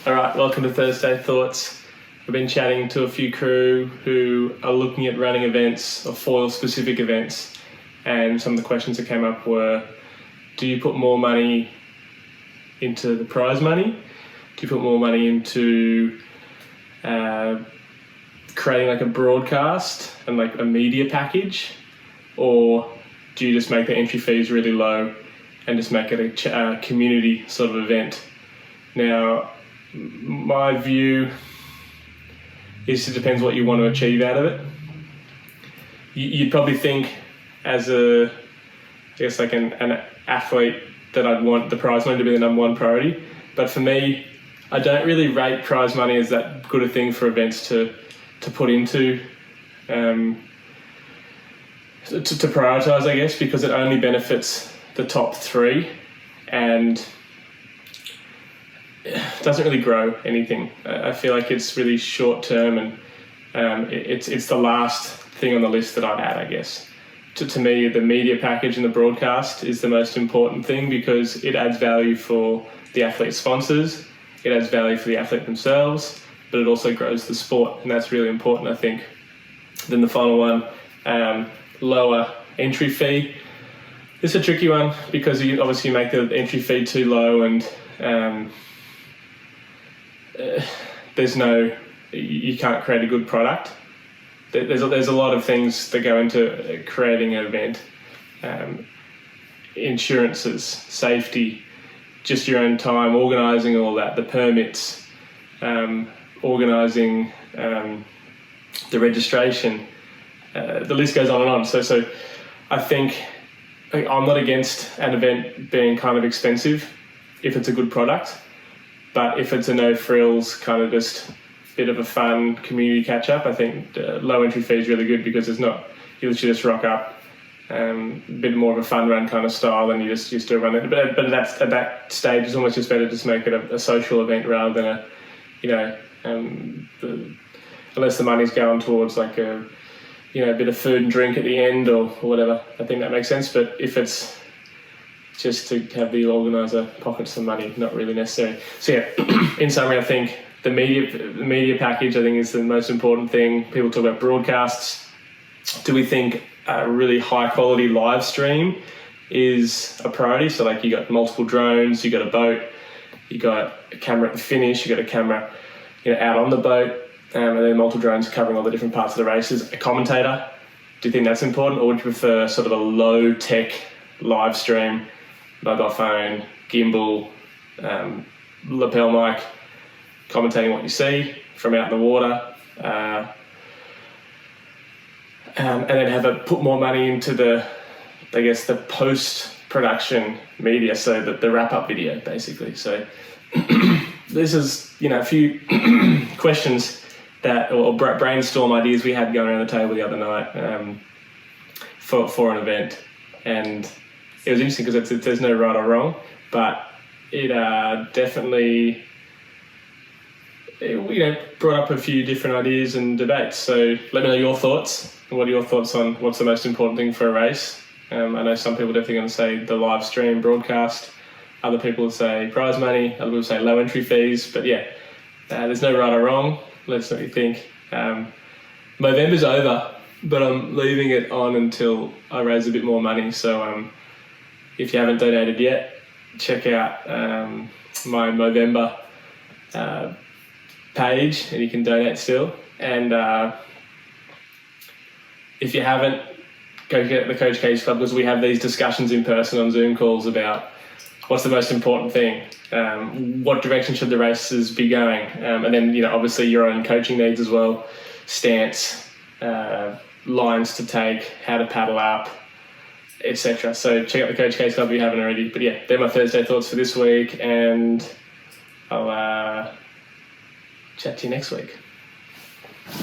All right, welcome to Thursday Thoughts. I've been chatting to a few crew who are looking at running events or foil-specific events, and some of the questions that came up were, do you put more money into the prize money? Do you put more money into creating like a broadcast and like a media package? Or do you just make the entry fees really low and just make it a community sort of event? Now, my view is it depends what you want to achieve out of it. You'd probably think as an athlete that I'd want the prize money to be the number one priority. But for me, I don't really rate prize money as that good a thing for events to put into, to prioritise, I guess, because it only benefits the top three and doesn't really grow anything. I feel like it's really short term, and it's the last thing on the list that I'd add, I guess. To me, the media package and the broadcast is the most important thing because it adds value for the athlete sponsors, it adds value for the athlete themselves, but it also grows the sport, and that's really important, I think. Then the final one, lower entry fee. It's a tricky one because you obviously make the entry fee too low, and you can't create a good product. There's a lot of things that go into creating an event. Insurances, safety, just your own time, organising all that, the permits, organising the registration. The list goes on and on. So I think I'm not against an event being kind of expensive if it's a good product. But if it's a no-frills, kind of just bit of a fun community catch-up, I think low entry fee is really good because it's not, you literally just rock up, a bit more of a fun run kind of style than you just used to run it. But at that stage, it's almost just better just make it a social event rather than unless the money's going towards like a bit of food and drink at the end or whatever. I think that makes sense. But if it's just to have the organiser pocket some money, not really necessary. So yeah, in summary, I think the media package I think is the most important thing. People talk about broadcasts. Do we think a really high quality live stream is a priority? So like you got multiple drones, you got a boat, you got a camera at the finish, you got a camera out on the boat, and then multiple drones covering all the different parts of the races. A commentator, do you think that's important, or would you prefer sort of a low tech live stream, mobile phone, gimbal, lapel mic, commentating what you see from out in the water, and then put more money into the post-production media, so that the wrap-up video, basically. So this is, a few questions or brainstorm ideas we had going around the table the other night for an event, and it was interesting because there's no right or wrong, but it definitely brought up a few different ideas and debates. So let me know your thoughts. What are your thoughts on what's the most important thing for a race? I know some people are definitely going to say the live stream broadcast. Other people will say prize money. Other people will say low entry fees. But yeah, there's no right or wrong. Let's know what you think. November's over, but I'm leaving it on until I raise a bit more money. So if you haven't donated yet, check out my Movember page, and you can donate still. And if you haven't, go get the Coach Cage Club, because we have these discussions in person on Zoom calls about what's the most important thing, what direction should the races be going, and then obviously your own coaching needs as well, stance, lines to take, how to paddle up, etc. So check out the Coach Cage Club if you haven't already. But yeah, they're my Thursday thoughts for this week, and I'll chat to you next week.